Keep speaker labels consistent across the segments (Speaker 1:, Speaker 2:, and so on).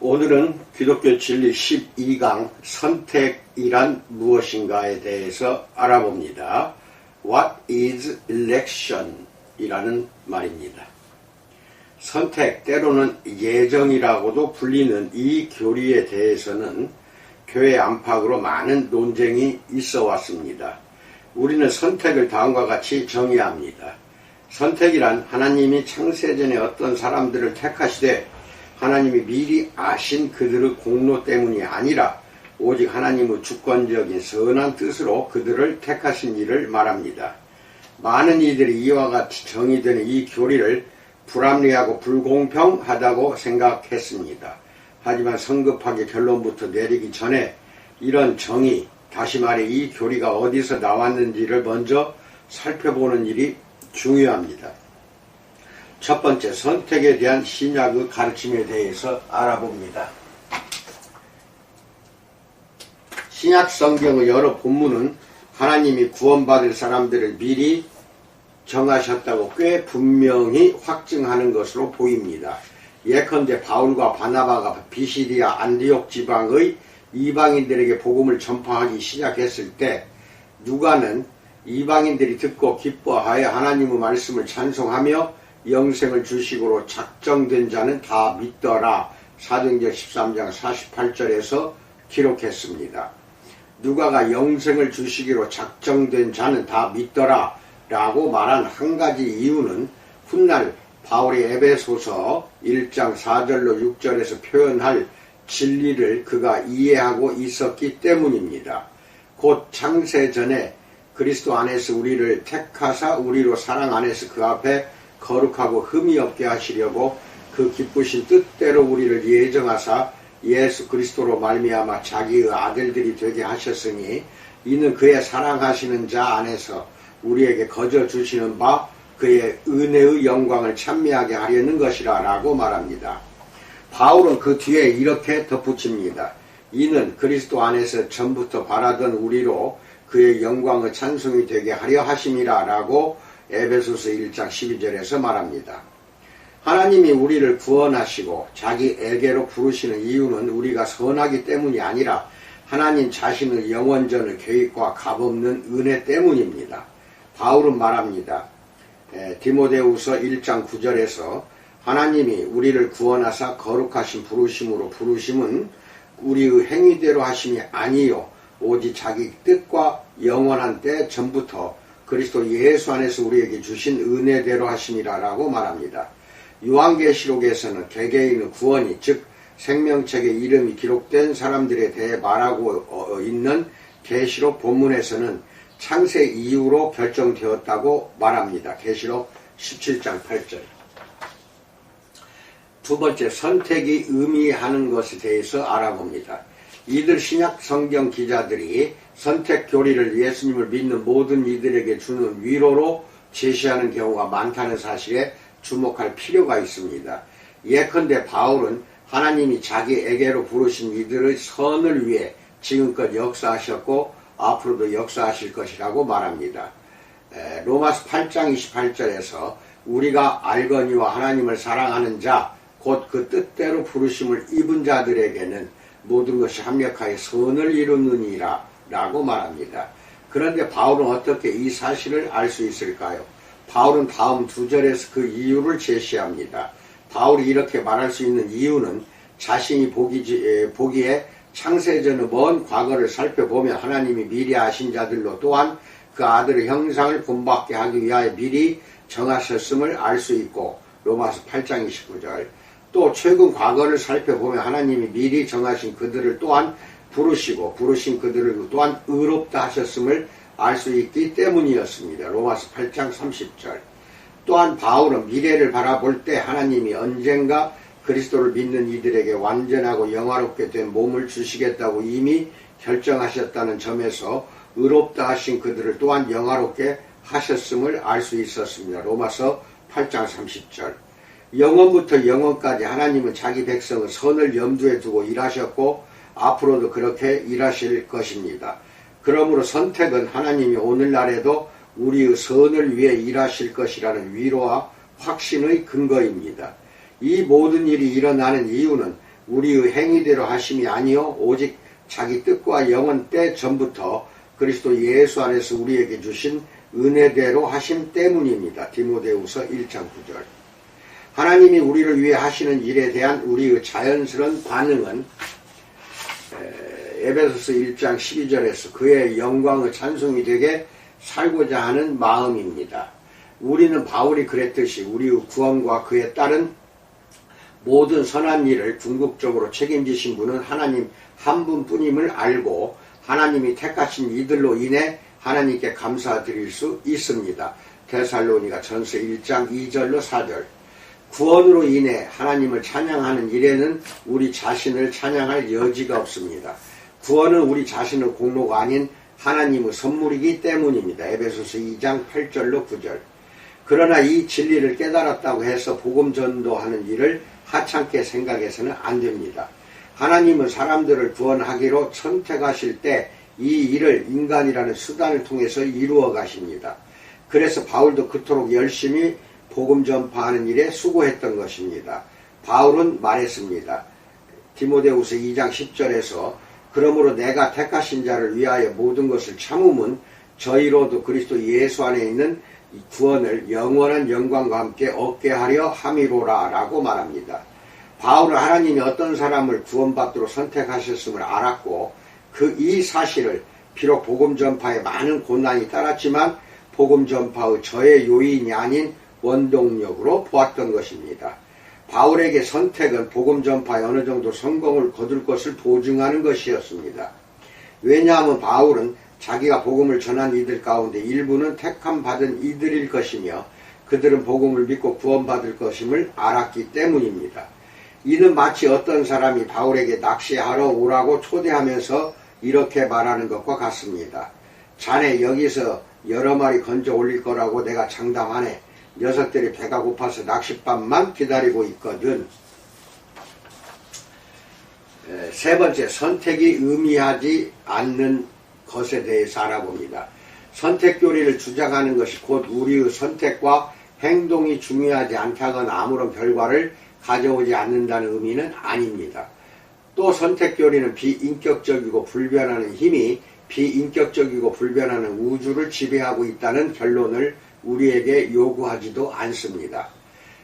Speaker 1: 오늘은 기독교 진리 12강 선택이란 무엇인가에 대해서 알아봅니다. What is election? 이라는 말입니다. 선택, 때로는 예정이라고도 불리는 이 교리에 대해서는 교회 안팎으로 많은 논쟁이 있어 왔습니다. 우리는 선택을 다음과 같이 정의합니다. 선택이란 하나님이 창세전에 어떤 사람들을 택하시되 하나님이 미리 아신 그들의 공로 때문이 아니라 오직 하나님의 주권적인 선한 뜻으로 그들을 택하신 일을 말합니다. 많은 이들이 이와 같이 정의되는 이 교리를 불합리하고 불공평하다고 생각했습니다. 하지만 성급하게 결론부터 내리기 전에 이런 정의, 다시 말해 이 교리가 어디서 나왔는지를 먼저 살펴보는 일이 중요합니다. 첫 번째, 선택에 대한 신약의 가르침에 대해서 알아봅니다. 신약 성경의 여러 본문은 하나님이 구원받을 사람들을 미리 정하셨다고 꽤 분명히 확증하는 것으로 보입니다. 예컨대 바울과 바나바가 비시디아 안디옥 지방의 이방인들에게 복음을 전파하기 시작했을 때 누가는 이방인들이 듣고 기뻐하여 하나님의 말씀을 찬송하며 영생을 주식으로 작정된 자는 다 믿더라. 사도행전 13장 48절에서 기록했습니다. 누가가 영생을 주시기로 작정된 자는 다 믿더라 라고 말한 한 가지 이유는 훗날 바울이 에베소서 1장 4절로 6절에서 표현할 진리를 그가 이해하고 있었기 때문입니다. 곧 창세전에 그리스도 안에서 우리를 택하사 우리로 사랑 안에서 그 앞에 거룩하고 흠이 없게 하시려고 그 기쁘신 뜻대로 우리를 예정하사 예수 그리스도로 말미암아 자기의 아들들이 되게 하셨으니 이는 그의 사랑하시는 자 안에서 우리에게 거저 주시는 바 그의 은혜의 영광을 찬미하게 하려는 것이라 라고 말합니다. 바울은 그 뒤에 이렇게 덧붙입니다. 이는 그리스도 안에서 전부터 바라던 우리로 그의 영광의 찬송이 되게 하려 하심이라 라고 에베소서 1장 12절에서 말합니다. 하나님이 우리를 구원하시고 자기에게로 부르시는 이유는 우리가 선하기 때문이 아니라 하나님 자신의 영원전의 계획과 값없는 은혜 때문입니다. 바울은 말합니다. 디모데후서 1장 9절에서 하나님이 우리를 구원하사 거룩하신 부르심으로 부르심은 우리의 행위대로 하심이 아니요 오직 자기 뜻과 영원한 때 전부터 그리스도 예수 안에서 우리에게 주신 은혜대로 하심이라 라고 말합니다. 요한계시록에서는 개개인의 구원이 즉 생명책에 이름이 기록된 사람들에 대해 말하고 있는 계시록 본문에서는 창세 이후로 결정되었다고 말합니다. 계시록 17장 8절. 두 번째, 선택이 의미하는 것에 대해서 알아봅니다. 이들 신약 성경 기자들이 선택 교리를 예수님을 믿는 모든 이들에게 주는 위로로 제시하는 경우가 많다는 사실에 주목할 필요가 있습니다. 예컨대 바울은 하나님이 자기에게로 부르신 이들의 선을 위해 지금껏 역사하셨고 앞으로도 역사하실 것이라고 말합니다. 로마서 8장 28절에서 우리가 알거니와 하나님을 사랑하는 자 곧 그 뜻대로 부르심을 입은 자들에게는 모든 것이 합력하여 선을 이루느니라 라고 말합니다. 그런데 바울은 어떻게 이 사실을 알 수 있을까요? 바울은 다음 두 절에서 그 이유를 제시합니다. 바울이 이렇게 말할 수 있는 이유는 자신이 보기에 창세전의 먼 과거를 살펴보면 하나님이 미리 아신 자들로 또한 그 아들의 형상을 본받게 하기 위하여 미리 정하셨음을 알 수 있고 로마서 8장 29절 또 최근 과거를 살펴보면 하나님이 미리 정하신 그들을 또한 부르시고 부르신 그들을 또한 의롭다 하셨음을 알 수 있기 때문이었습니다. 로마서 8장 30절 또한 바울은 미래를 바라볼 때 하나님이 언젠가 그리스도를 믿는 이들에게 완전하고 영화롭게 된 몸을 주시겠다고 이미 결정하셨다는 점에서 의롭다 하신 그들을 또한 영화롭게 하셨음을 알 수 있었습니다. 로마서 8장 30절 영원부터 영원까지 하나님은 자기 백성의 선을 염두에 두고 일하셨고 앞으로도 그렇게 일하실 것입니다. 그러므로 선택은 하나님이 오늘날에도 우리의 선을 위해 일하실 것이라는 위로와 확신의 근거입니다. 이 모든 일이 일어나는 이유는 우리의 행위대로 하심이 아니요 오직 자기 뜻과 영원 때 전부터 그리스도 예수 안에서 우리에게 주신 은혜대로 하심 때문입니다. 디모데후서 1장 9절. 하나님이 우리를 위해 하시는 일에 대한 우리의 자연스러운 반응은 에베소서 1장 12절에서 그의 영광의 찬송이 되게 살고자 하는 마음입니다. 우리는 바울이 그랬듯이 우리의 구원과 그에 따른 모든 선한 일을 궁극적으로 책임지신 분은 하나님 한 분뿐임을 알고 하나님이 택하신 이들로 인해 하나님께 감사드릴 수 있습니다. 데살로니가 전서 1장 2절로 4절. 구원으로 인해 하나님을 찬양하는 일에는 우리 자신을 찬양할 여지가 없습니다. 구원은 우리 자신의 공로가 아닌 하나님의 선물이기 때문입니다. 에베소서 2장 8절로 9절. 그러나 이 진리를 깨달았다고 해서 복음 전도하는 일을 하찮게 생각해서는 안 됩니다. 하나님은 사람들을 구원하기로 선택하실 때 이 일을 인간이라는 수단을 통해서 이루어 가십니다. 그래서 바울도 그토록 열심히 복음 전파하는 일에 수고했던 것입니다. 바울은 말했습니다. 디모데후서 2장 10절에서 그러므로 내가 택하신 자를 위하여 모든 것을 참음은 저희로도 그리스도 예수 안에 있는 구원을 영원한 영광과 함께 얻게 하려 함이로라 라고 말합니다. 바울은 하나님이 어떤 사람을 구원받도록 선택하셨음을 알았고 이 사실을 비록 복음 전파에 많은 고난이 따랐지만 복음 전파의 저의 요인이 아닌 원동력으로 보았던 것입니다. 바울에게 선택은 복음 전파에 어느 정도 성공을 거둘 것을 보증하는 것이었습니다. 왜냐하면 바울은 자기가 복음을 전한 이들 가운데 일부는 택함 받은 이들일 것이며 그들은 복음을 믿고 구원받을 것임을 알았기 때문입니다. 이는 마치 어떤 사람이 바울에게 낚시하러 오라고 초대하면서 이렇게 말하는 것과 같습니다. 자네 여기서 여러 마리 건져 올릴 거라고 내가 장담하네. 녀석들이 배가 고파서 낚싯밥만 기다리고 있거든. 세 번째, 선택이 의미하지 않는 것에 대해서 알아봅니다. 선택교리를 주장하는 것이 곧 우리의 선택과 행동이 중요하지 않다거나 아무런 결과를 가져오지 않는다는 의미는 아닙니다. 또 선택교리는 비인격적이고 불변하는 힘이 비인격적이고 불변하는 우주를 지배하고 있다는 결론을 우리에게 요구하지도 않습니다.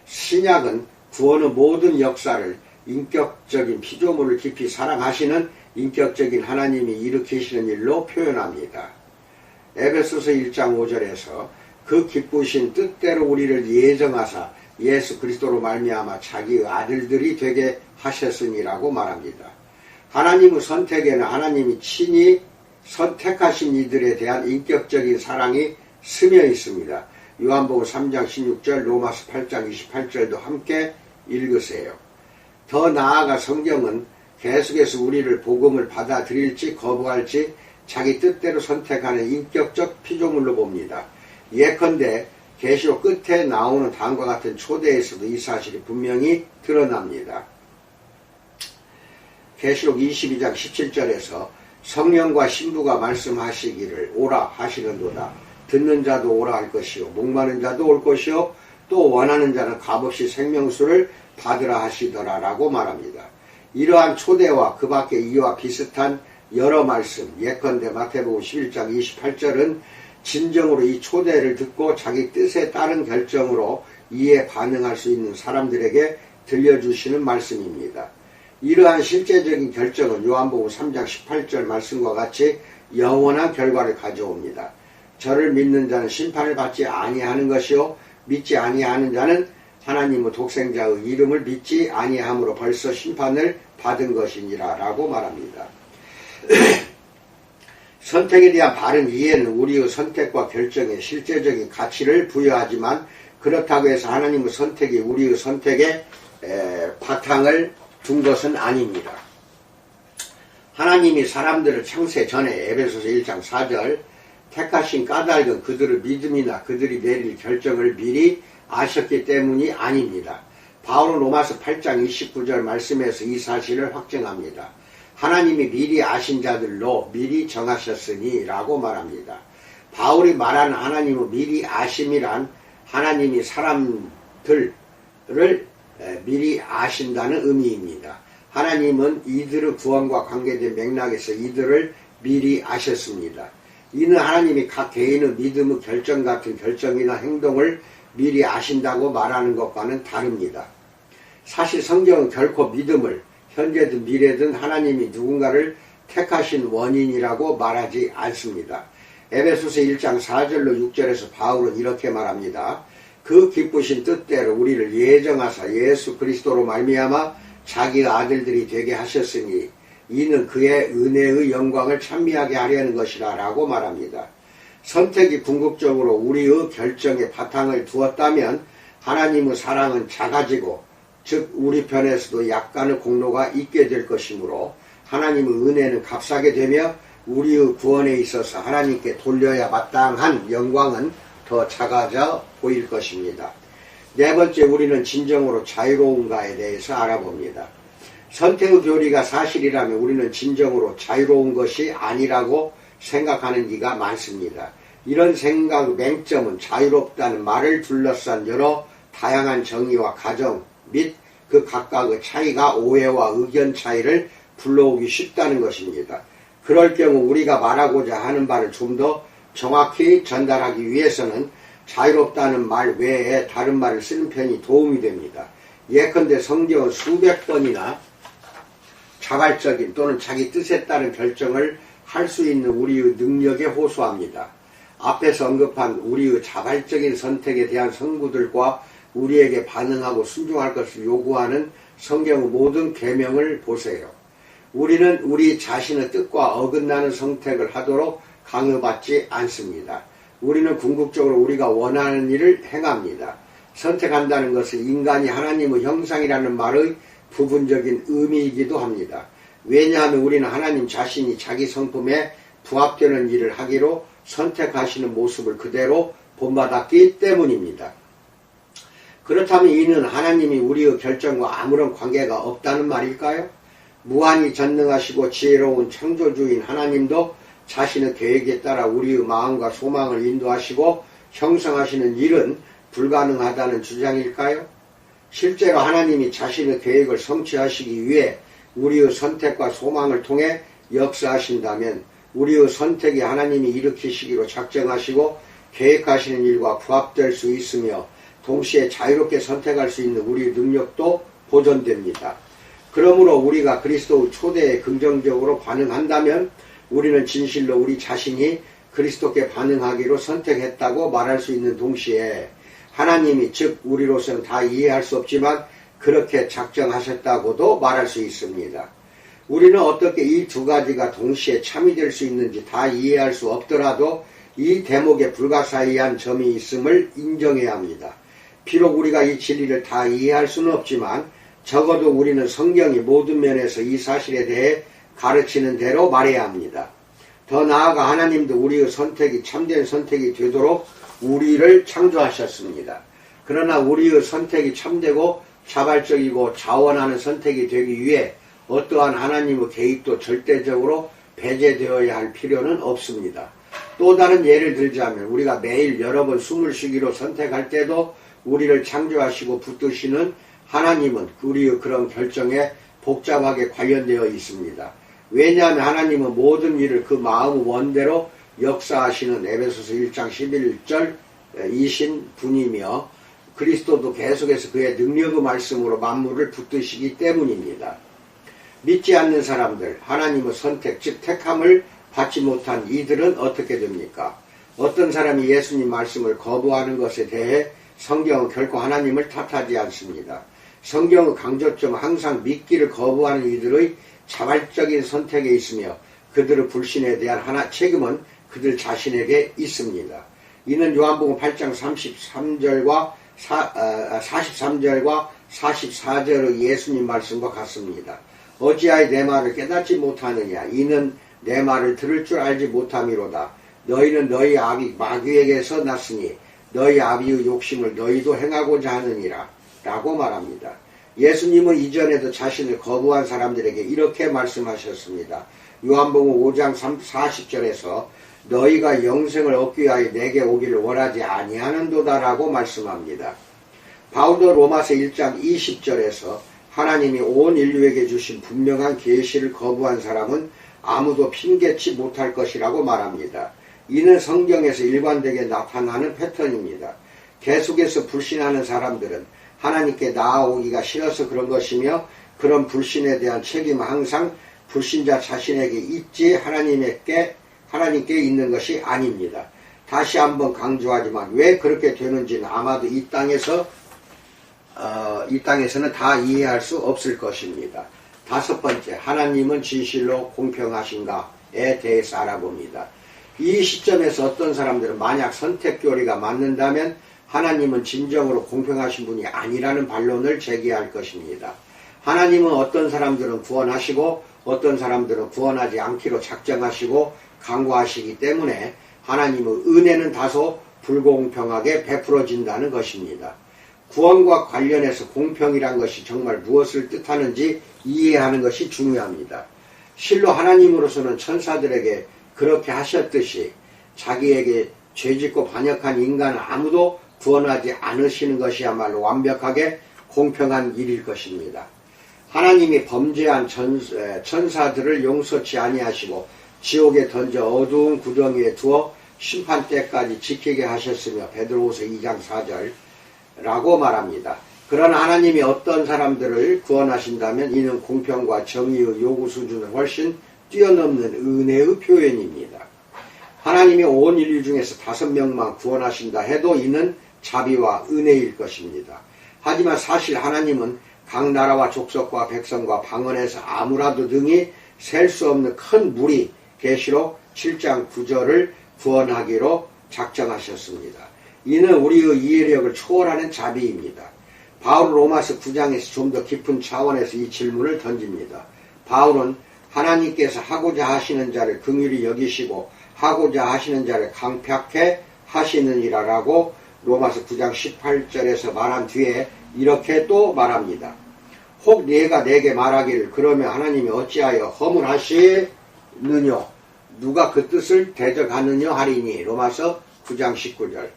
Speaker 1: 신약은 구원의 모든 역사를 인격적인 피조물을 깊이 사랑하시는 인격적인 하나님이 일으키시는 일로 표현합니다. 에베소서 1장 5절에서 그 기쁘신 뜻대로 우리를 예정하사 예수 그리스도로 말미암아 자기의 아들들이 되게 하셨으니라고 말합니다. 하나님의 선택에는 하나님이 친히 선택하신 이들에 대한 인격적인 사랑이 스며 있습니다. 요한복음 3장 16절, 로마서 8장 28절도 함께 읽으세요. 더 나아가 성경은 계속해서 우리를 복음을 받아들일지 거부할지 자기 뜻대로 선택하는 인격적 피조물로 봅니다. 예컨대 계시록 끝에 나오는 다음과 같은 초대에서도 이 사실이 분명히 드러납니다. 계시록 22장 17절에서 성령과 신부가 말씀하시기를 오라 하시는도다. 듣는 자도 오라 할 것이요 목마른 자도 올 것이요 또 원하는 자는 값없이 생명수를 받으라 하시더라 라고 말합니다. 이러한 초대와 그 밖에 이와 비슷한 여러 말씀, 예컨대 마태복음 11장 28절은 진정으로 이 초대를 듣고 자기 뜻에 따른 결정으로 이에 반응할 수 있는 사람들에게 들려주시는 말씀입니다. 이러한 실제적인 결정은 요한복음 3장 18절 말씀과 같이 영원한 결과를 가져옵니다. 저를 믿는 자는 심판을 받지 아니하는 것이요 믿지 아니하는 자는 하나님의 독생자의 이름을 믿지 아니함으로 벌써 심판을 받은 것이니라 라고 말합니다. 선택에 대한 바른 이해는 우리의 선택과 결정에 실제적인 가치를 부여하지만 그렇다고 해서 하나님의 선택이 우리의 선택에 바탕을 둔 것은 아닙니다. 하나님이 사람들을 창세 전에 에베소서 1장 4절 택하신 까닭은 그들의 믿음이나 그들이 내릴 결정을 미리 아셨기 때문이 아닙니다. 바울은 로마서 8장 29절 말씀에서 이 사실을 확증합니다. 하나님이 미리 아신 자들로 미리 정하셨으니 라고 말합니다. 바울이 말하는 하나님의 미리 아심이란 하나님이 사람들을 미리 아신다는 의미입니다. 하나님은 이들의 구원과 관계된 맥락에서 이들을 미리 아셨습니다. 이는 하나님이 각 개인의 믿음의 결정 같은 결정이나 행동을 미리 아신다고 말하는 것과는 다릅니다. 사실 성경은 결코 믿음을 현재든 미래든 하나님이 누군가를 택하신 원인이라고 말하지 않습니다. 에베소서 1장 4절로 6절에서 바울은 이렇게 말합니다. 그 기쁘신 뜻대로 우리를 예정하사 예수 그리스도로 말미암아 자기의 아들들이 되게 하셨으니 이는 그의 은혜의 영광을 찬미하게 하려는 것이라 라고 말합니다. 선택이 궁극적으로 우리의 결정에 바탕을 두었다면 하나님의 사랑은 작아지고 즉 우리 편에서도 약간의 공로가 있게 될 것이므로 하나님의 은혜는 값싸게 되며 우리의 구원에 있어서 하나님께 돌려야 마땅한 영광은 더 작아져 보일 것입니다. 네 번째, 우리는 진정으로 자유로운가에 대해서 알아봅니다. 선택의 교리가 사실이라면 우리는 진정으로 자유로운 것이 아니라고 생각하는 이가 많습니다. 이런 생각의 맹점은 자유롭다는 말을 둘러싼 여러 다양한 정의와 가정 및 그 각각의 차이가 오해와 의견 차이를 불러오기 쉽다는 것입니다. 그럴 경우 우리가 말하고자 하는 바를 좀 더 정확히 전달하기 위해서는 자유롭다는 말 외에 다른 말을 쓰는 편이 도움이 됩니다. 예컨대 성경은 수백 번이나 자발적인 또는 자기 뜻에 따른 결정을 할 수 있는 우리의 능력에 호소합니다. 앞에서 언급한 우리의 자발적인 선택에 대한 성구들과 우리에게 반응하고 순종할 것을 요구하는 성경의 모든 계명을 보세요. 우리는 우리 자신의 뜻과 어긋나는 선택을 하도록 강요받지 않습니다. 우리는 궁극적으로 우리가 원하는 일을 행합니다. 선택한다는 것은 인간이 하나님의 형상이라는 말의 부분적인 의미이기도 합니다. 왜냐하면 우리는 하나님 자신이 자기 성품에 부합되는 일을 하기로 선택하시는 모습을 그대로 본받았기 때문입니다. 그렇다면 이는 하나님이 우리의 결정과 아무런 관계가 없다는 말일까요? 무한히 전능하시고 지혜로운 창조주인 하나님도 자신의 계획에 따라 우리의 마음과 소망을 인도하시고 형성하시는 일은 불가능하다는 주장일까요? 실제로 하나님이 자신의 계획을 성취하시기 위해 우리의 선택과 소망을 통해 역사하신다면 우리의 선택이 하나님이 일으키시기로 작정하시고 계획하시는 일과 부합될 수 있으며 동시에 자유롭게 선택할 수 있는 우리의 능력도 보존됩니다. 그러므로 우리가 그리스도의 초대에 긍정적으로 반응한다면 우리는 진실로 우리 자신이 그리스도께 반응하기로 선택했다고 말할 수 있는 동시에 하나님이 즉 우리로서는 다 이해할 수 없지만 그렇게 작정하셨다고도 말할 수 있습니다. 우리는 어떻게 이 두 가지가 동시에 참이 될 수 있는지 다 이해할 수 없더라도 이 대목에 불가사의한 점이 있음을 인정해야 합니다. 비록 우리가 이 진리를 다 이해할 수는 없지만 적어도 우리는 성경이 모든 면에서 이 사실에 대해 가르치는 대로 말해야 합니다. 더 나아가 하나님도 우리의 선택이 참된 선택이 되도록 우리를 창조하셨습니다. 그러나 우리의 선택이 참되고 자발적이고 자원하는 선택이 되기 위해 어떠한 하나님의 개입도 절대적으로 배제되어야 할 필요는 없습니다. 또 다른 예를 들자면 우리가 매일 여러 번 숨을 쉬기로 선택할 때도 우리를 창조하시고 붙드시는 하나님은 우리의 그런 결정에 복잡하게 관련되어 있습니다. 왜냐하면 하나님은 모든 일을 그 마음의 원대로 역사하시는 에베소서 1장 11절 이신 분이며 그리스도도 계속해서 그의 능력의 말씀으로 만물을 붙드시기 때문입니다. 믿지 않는 사람들, 하나님의 선택, 즉 택함을 받지 못한 이들은 어떻게 됩니까? 어떤 사람이 예수님 말씀을 거부하는 것에 대해 성경은 결코 하나님을 탓하지 않습니다. 성경의 강조점은 항상 믿기를 거부하는 이들의 자발적인 선택에 있으며 그들의 불신에 대한 책임은 그들 자신에게 있습니다. 이는 요한복음 8장 43절과 44절의 예수님 말씀과 같습니다. 어찌하여 내 말을 깨닫지 못하느냐? 이는 내 말을 들을 줄 알지 못함이로다. 너희는 너희 아비 마귀에게서 났으니 너희 아비의 욕심을 너희도 행하고자 하느니라 라고 말합니다. 예수님은 이전에도 자신을 거부한 사람들에게 이렇게 말씀하셨습니다. 요한복음 5장 40절에서 너희가 영생을 얻기 위하여 내게 오기를 원하지 아니하는도다 라고 말씀합니다. 바울도 로마서 1장 20절에서 하나님이 온 인류에게 주신 분명한 계시를 거부한 사람은 아무도 핑계치 못할 것이라고 말합니다. 이는 성경에서 일관되게 나타나는 패턴입니다. 계속해서 불신하는 사람들은 하나님께 나아오기가 싫어서 그런 것이며, 그런 불신에 대한 책임은 항상 불신자 자신에게 있지 하나님께 있는 것이 아닙니다. 다시 한번 강조하지만 왜 그렇게 되는지는 아마도 이 땅에서는 다 이해할 수 없을 것입니다. 다섯 번째, 하나님은 진실로 공평하신가에 대해서 알아봅니다. 이 시점에서 어떤 사람들은 만약 선택 교리가 맞는다면 하나님은 진정으로 공평하신 분이 아니라는 반론을 제기할 것입니다. 하나님은 어떤 사람들은 구원하시고 어떤 사람들은 구원하지 않기로 작정하시고 강구하시기 때문에 하나님의 은혜는 다소 불공평하게 베풀어진다는 것입니다. 구원과 관련해서 공평이란 것이 정말 무엇을 뜻하는지 이해하는 것이 중요합니다. 실로 하나님으로서는 천사들에게 그렇게 하셨듯이 자기에게 죄짓고 반역한 인간을 아무도 구원하지 않으시는 것이야말로 완벽하게 공평한 일일 것입니다. 하나님이 범죄한 천사들을 용서치 아니하시고 지옥에 던져 어두운 구덩이에 두어 심판 때까지 지키게 하셨으며 베드로후서 2장 4절라고 말합니다. 그러나 하나님이 어떤 사람들을 구원하신다면 이는 공평과 정의의 요구 수준을 훨씬 뛰어넘는 은혜의 표현입니다. 하나님이 온 인류 중에서 5명만 구원하신다 해도 이는 자비와 은혜일 것입니다. 하지만 사실 하나님은 각 나라와 족속과 백성과 방언에서 아무라도 등이 셀 수 없는 큰 무리 계시록 7장 9절을 구원하기로 작정하셨습니다. 이는 우리의 이해력을 초월하는 자비입니다. 바울은 로마서 9장에서 좀 더 깊은 차원에서 이 질문을 던집니다. 바울은 하나님께서 하고자 하시는 자를 긍휼히 여기시고 하고자 하시는 자를 강팍해 하시느니라라고 로마서 9장 18절에서 말한 뒤에 이렇게 또 말합니다. 혹 네가 내게 말하기를 그러면 하나님이 어찌하여 허물하시느뇨 누가 그 뜻을 대적하느뇨 하리니 로마서 9장 19절.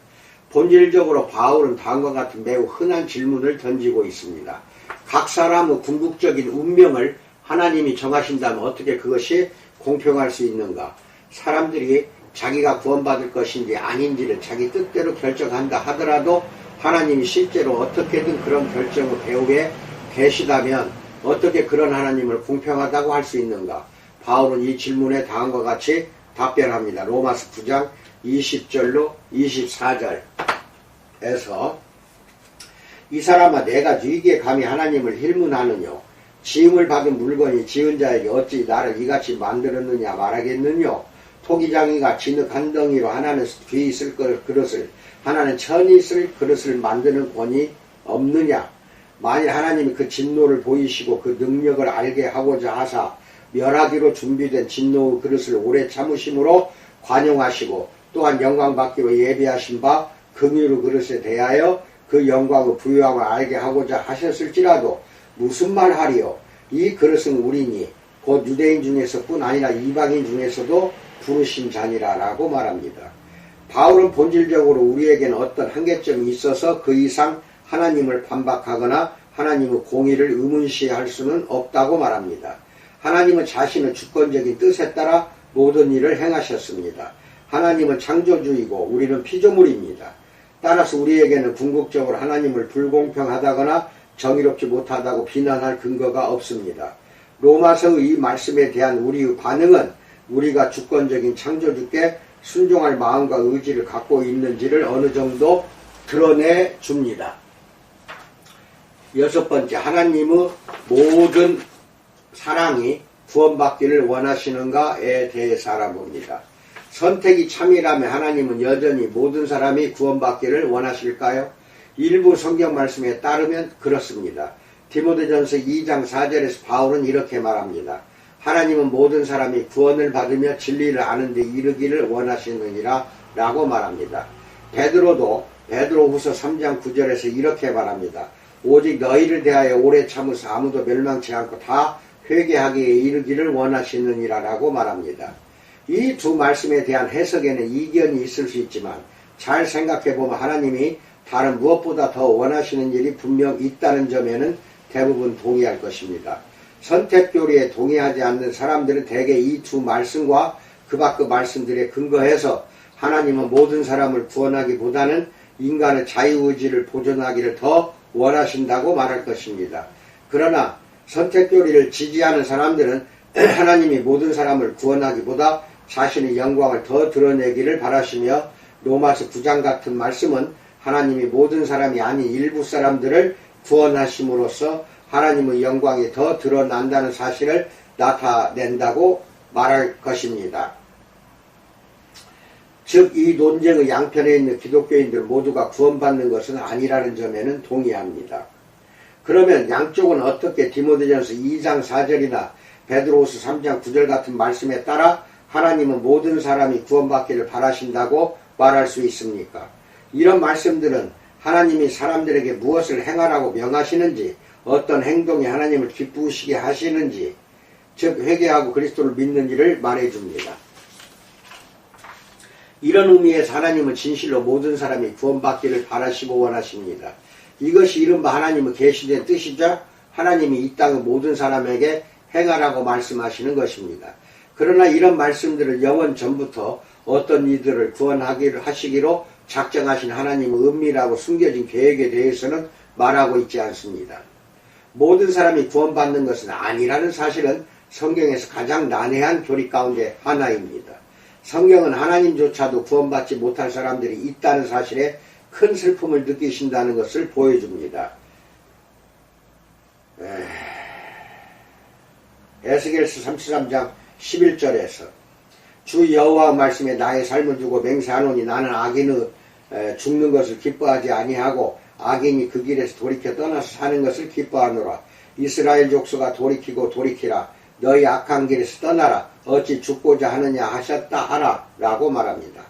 Speaker 1: 본질적으로 바울은 다음과 같은 매우 흔한 질문을 던지고 있습니다. 각 사람의 궁극적인 운명을 하나님이 정하신다면 어떻게 그것이 공평할 수 있는가? 사람들이 자기가 구원받을 것인지 아닌지를 자기 뜻대로 결정한다 하더라도 하나님이 실제로 어떻게든 그런 결정을 배후에 계시다면 어떻게 그런 하나님을 공평하다고 할 수 있는가? 바울은 이 질문에 다음과 같이 답변합니다. 로마서 9장 20절로 24절에서 이 사람아 내가 네게 감히 하나님을 힐문하느뇨 지음을 받은 물건이 지은 자에게 어찌 나를 이같이 만들었느냐 말하겠느뇨 토기장이가 진흙 한 덩이로 하나는 뒤 있을 그릇을 하나는 천이 있을 그릇을 만드는 권이 없느냐 만일 하나님이 그 진노를 보이시고 그 능력을 알게 하고자 하사 멸하기로 준비된 진노의 그릇을 오래 참으심으로 관용하시고 또한 영광 받기로 예비하신 바 긍휼의 그릇에 대하여 그 영광의 부유함을 알게 하고자 하셨을지라도 무슨 말 하리요 이 그릇은 우리니 곧 유대인 중에서 뿐 아니라 이방인 중에서도 부르신 자니라 라고 말합니다. 바울은 본질적으로 우리에게는 어떤 한계점이 있어서 그 이상 하나님을 반박하거나 하나님의 공의를 의문시할 수는 없다고 말합니다. 하나님은 자신의 주권적인 뜻에 따라 모든 일을 행하셨습니다. 하나님은 창조주이고 우리는 피조물입니다. 따라서 우리에게는 궁극적으로 하나님을 불공평하다거나 정의롭지 못하다고 비난할 근거가 없습니다. 로마서의 이 말씀에 대한 우리의 반응은 우리가 주권적인 창조주께 순종할 마음과 의지를 갖고 있는지를 어느 정도 드러내 줍니다. 여섯 번째, 하나님의 모든 사랑이 구원받기를 원하시는가에 대해서 알아봅니다. 선택이 참이라면 하나님은 여전히 모든 사람이 구원받기를 원하실까요? 일부 성경 말씀에 따르면 그렇습니다. 디모데전서 2장 4절에서 바울은 이렇게 말합니다. 하나님은 모든 사람이 구원을 받으며 진리를 아는 데 이르기를 원하시느니라 라고 말합니다. 베드로후서 3장 9절에서 이렇게 말합니다. 오직 너희를 대하여 오래 참으사 아무도 멸망치 않고 다 회개하기에 이르기를 원하시느니라 라고 말합니다. 이 두 말씀에 대한 해석에는 이견이 있을 수 있지만 잘 생각해보면 하나님이 다른 무엇보다 더 원하시는 일이 분명 있다는 점에는 대부분 동의할 것입니다. 선택교리에 동의하지 않는 사람들은 대개 이 두 말씀과 그 밖의 말씀들에 근거해서 하나님은 모든 사람을 구원하기보다는 인간의 자유의지를 보존하기를 더 원하신다고 말할 것입니다. 그러나 선택교리를 지지하는 사람들은 하나님이 모든 사람을 구원하기보다 자신의 영광을 더 드러내기를 바라시며 로마서 9장 같은 말씀은 하나님이 모든 사람이 아닌 일부 사람들을 구원하심으로써 하나님의 영광이 더 드러난다는 사실을 나타낸다고 말할 것입니다. 즉 이 논쟁의 양편에 있는 기독교인들 모두가 구원받는 것은 아니라는 점에는 동의합니다. 그러면 양쪽은 어떻게 디모데전서 2장 4절이나 베드로후서 3장 9절 같은 말씀에 따라 하나님은 모든 사람이 구원받기를 바라신다고 말할 수 있습니까? 이런 말씀들은 하나님이 사람들에게 무엇을 행하라고 명하시는지, 어떤 행동이 하나님을 기쁘시게 하시는지, 즉 회개하고 그리스도를 믿는지를 말해줍니다. 이런 의미에서 하나님은 진실로 모든 사람이 구원받기를 바라시고 원하십니다. 이것이 이른바 하나님의 계시된 뜻이자 하나님이 이 땅의 모든 사람에게 행하라고 말씀하시는 것입니다. 그러나 이런 말씀들을 영원 전부터 어떤 이들을 구원하기를 하시기로 작정하신 하나님의 은밀하고 숨겨진 계획에 대해서는 말하고 있지 않습니다. 모든 사람이 구원받는 것은 아니라는 사실은 성경에서 가장 난해한 교리 가운데 하나입니다. 성경은 하나님조차도 구원받지 못할 사람들이 있다는 사실에 큰 슬픔을 느끼신다는 것을 보여줍니다. 에스겔서 33장 11절에서 주 여호와 말씀에 나의 삶을 두고 맹세하노니 나는 악인의 죽는 것을 기뻐하지 아니하고 악인이 그 길에서 돌이켜 떠나서 사는 것을 기뻐하노라. 이스라엘 족속아 돌이키고 돌이키라. 너희 악한 길에서 떠나라. 어찌 죽고자 하느냐 하셨다 하라 라고 말합니다.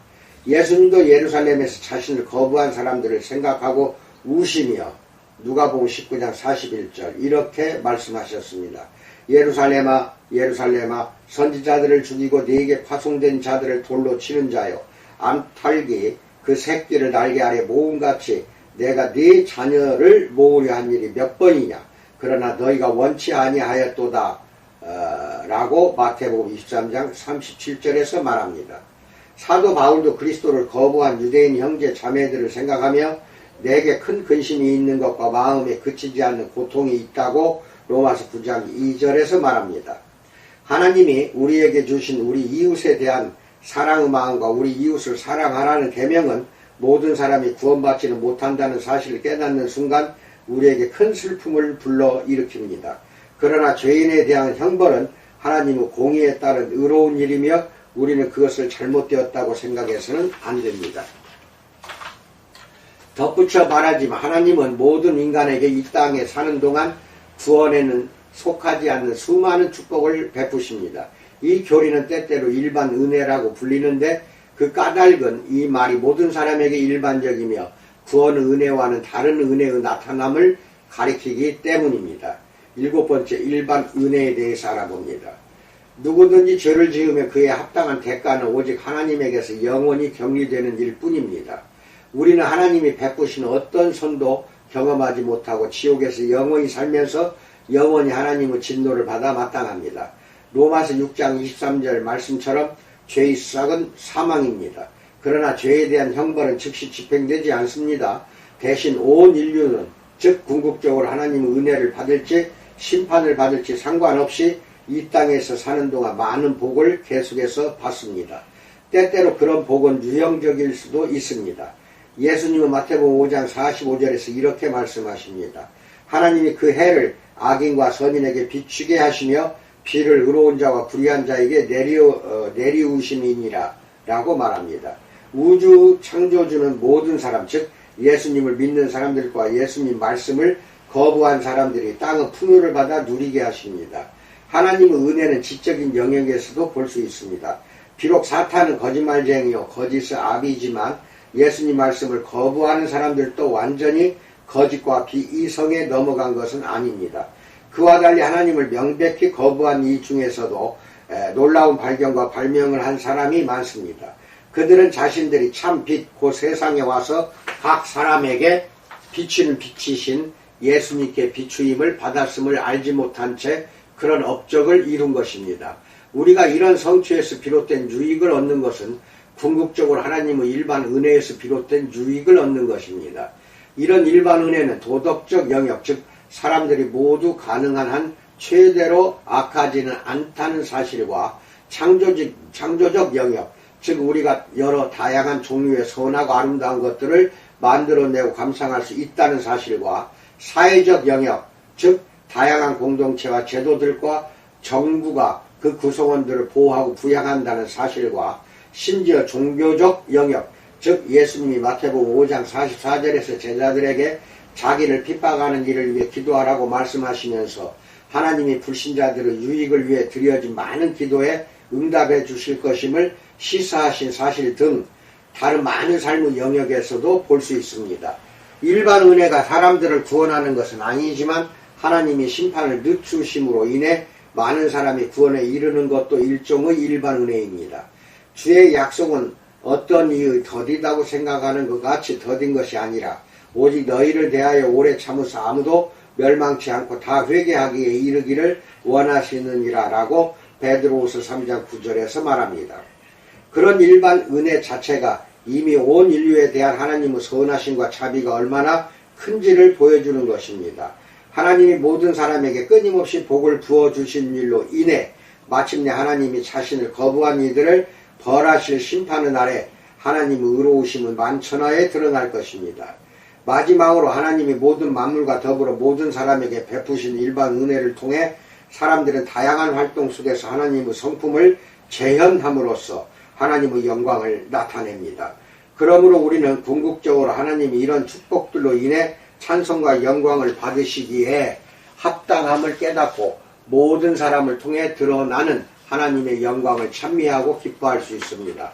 Speaker 1: 예수님도 예루살렘에서 자신을 거부한 사람들을 생각하고 우시며 누가복음 19장 41절 이렇게 말씀하셨습니다. 예루살렘아 예루살렘아 선지자들을 죽이고 네게 파송된 자들을 돌로 치는 자요, 암탉이 그 새끼를 날개 아래 모음같이 내가 네 자녀를 모으려 한 일이 몇 번이냐. 그러나 너희가 원치 아니하였도다 라고 마태복음 23장 37절에서 말합니다. 사도 바울도 그리스도를 거부한 유대인 형제 자매들을 생각하며 내게 큰 근심이 있는 것과 마음에 그치지 않는 고통이 있다고 로마서 9장 2절에서 말합니다. 하나님이 우리에게 주신 우리 이웃에 대한 사랑의 마음과 우리 이웃을 사랑하라는 계명은 모든 사람이 구원받지는 못한다는 사실을 깨닫는 순간 우리에게 큰 슬픔을 불러일으킵니다. 그러나 죄인에 대한 형벌은 하나님의 공의에 따른 의로운 일이며 우리는 그것을 잘못되었다고 생각해서는 안 됩니다. 덧붙여 말하지만 하나님은 모든 인간에게 이 땅에 사는 동안 구원에는 속하지 않는 수많은 축복을 베푸십니다. 이 교리는 때때로 일반 은혜라고 불리는데 그 까닭은 이 말이 모든 사람에게 일반적이며 구원의 은혜와는 다른 은혜의 나타남을 가리키기 때문입니다. 7번째, 일반 은혜에 대해서 알아봅니다. 누구든지 죄를 지으면 그에 합당한 대가는 오직 하나님에게서 영원히 격리되는 일뿐입니다. 우리는 하나님이 베푸시는 어떤 선도 경험하지 못하고 지옥에서 영원히 살면서 영원히 하나님의 진노를 받아 마땅합니다. 로마서 6장 23절 말씀처럼 죄의 수삭은 사망입니다. 그러나 죄에 대한 형벌은 즉시 집행되지 않습니다. 대신 온 인류는 즉 궁극적으로 하나님의 은혜를 받을지 심판을 받을지 상관없이 이 땅에서 사는 동안 많은 복을 계속해서 받습니다. 때때로 그런 복은 유형적일 수도 있습니다. 예수님은 마태복음 5장 45절에서 이렇게 말씀하십니다. 하나님이 그 해를 악인과 선인에게 비추게 하시며 비를 의로운 자와 불의한 자에게 내리우심이니라 라고 말합니다. 우주 창조주는 모든 사람, 즉 예수님을 믿는 사람들과 예수님 말씀을 거부한 사람들이 땅의 풍요를 받아 누리게 하십니다. 하나님의 은혜는 지적인 영역에서도 볼 수 있습니다. 비록 사탄은 거짓말쟁이요 거짓의 아비지만 예수님 말씀을 거부하는 사람들도 완전히 거짓과 비이성에 넘어간 것은 아닙니다. 그와 달리 하나님을 명백히 거부한 이 중에서도 놀라운 발견과 발명을 한 사람이 많습니다. 그들은 자신들이 참 빛, 그 세상에 와서 각 사람에게 비치는 빛이신 예수님께 비추임을 받았음을 알지 못한 채 그런 업적을 이룬 것입니다. 우리가 이런 성취에서 비롯된 유익을 얻는 것은 궁극적으로 하나님의 일반 은혜에서 비롯된 유익을 얻는 것입니다. 이런 일반 은혜는 도덕적 영역, 즉 사람들이 모두 가능한 한 최대로 악하지는 않다는 사실과 창조적 영역, 즉 우리가 여러 다양한 종류의 선하고 아름다운 것들을 만들어내고 감상할 수 있다는 사실과 사회적 영역, 즉 다양한 공동체와 제도들과 정부가 그 구성원들을 보호하고 부양한다는 사실과 심지어 종교적 영역, 즉 예수님이 마태복음 5장 44절에서 제자들에게 자기를 핍박하는 일을 위해 기도하라고 말씀하시면서 하나님이 불신자들의 유익을 위해 드려진 많은 기도에 응답해 주실 것임을 시사하신 사실 등 다른 많은 삶의 영역에서도 볼 수 있습니다. 일반 은혜가 사람들을 구원하는 것은 아니지만 하나님이 심판을 늦추심으로 인해 많은 사람이 구원에 이르는 것도 일종의 일반 은혜입니다. 주의 약속은 어떤 이의 더디다고 생각하는 것 같이 더딘 것이 아니라 오직 너희를 대하여 오래 참으사 아무도 멸망치 않고 다 회개하기에 이르기를 원하시느니라 라고 베드로후서 3장 9절에서 말합니다. 그런 일반 은혜 자체가 이미 온 인류에 대한 하나님의 선하심과 자비가 얼마나 큰지를 보여주는 것입니다. 하나님이 모든 사람에게 끊임없이 복을 부어주신 일로 인해 마침내 하나님이 자신을 거부한 이들을 벌하실 심판의 날에 하나님의 의로우심은 만천하에 드러날 것입니다. 마지막으로 하나님이 모든 만물과 더불어 모든 사람에게 베푸신 일반 은혜를 통해 사람들은 다양한 활동 속에서 하나님의 성품을 재현함으로써 하나님의 영광을 나타냅니다. 그러므로 우리는 궁극적으로 하나님이 이런 축복들로 인해 찬송과 영광을 받으시기에 합당함을 깨닫고 모든 사람을 통해 드러나는 하나님의 영광을 찬미하고 기뻐할 수 있습니다.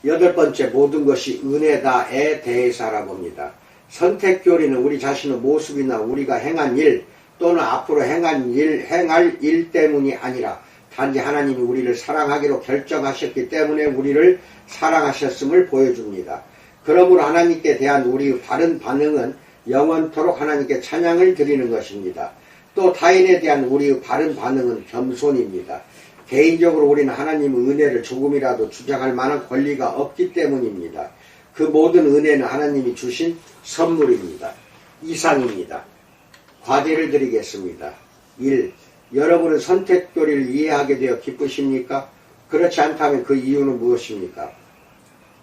Speaker 1: 8번째, 모든 것이 은혜다에 대해서 알아봅니다. 선택교리는 우리 자신의 모습이나 우리가 행한 일 또는 앞으로 행할 일 때문이 아니라 단지 하나님이 우리를 사랑하기로 결정하셨기 때문에 우리를 사랑하셨음을 보여줍니다. 그러므로 하나님께 대한 우리의 바른 반응은 영원토록 하나님께 찬양을 드리는 것입니다. 또 타인에 대한 우리의 바른 반응은 겸손입니다. 개인적으로 우리는 하나님의 은혜를 조금이라도 주장할 만한 권리가 없기 때문입니다. 그 모든 은혜는 하나님이 주신 선물입니다. 이상입니다. 과제를 드리겠습니다. 1. 여러분은 선택교리를 이해하게 되어 기쁘십니까? 그렇지 않다면 그 이유는 무엇입니까?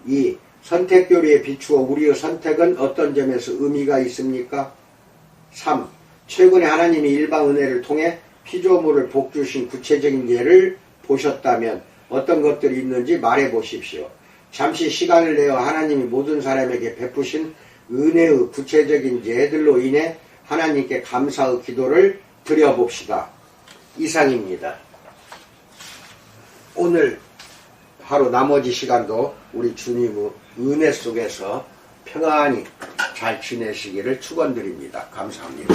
Speaker 1: 2. 선택교리에 비추어 우리의 선택은 어떤 점에서 의미가 있습니까? 3. 최근에 하나님이 일반 은혜를 통해 피조물을 복주신 구체적인 예를 보셨다면 어떤 것들이 있는지 말해 보십시오. 잠시 시간을 내어 하나님이 모든 사람에게 베푸신 은혜의 구체적인 예들로 인해 하나님께 감사의 기도를 드려봅시다. 이상입니다. 오늘 하루 나머지 시간도 우리 주님의 은혜 속에서 평안히 잘 지내시기를 축원드립니다. 감사합니다.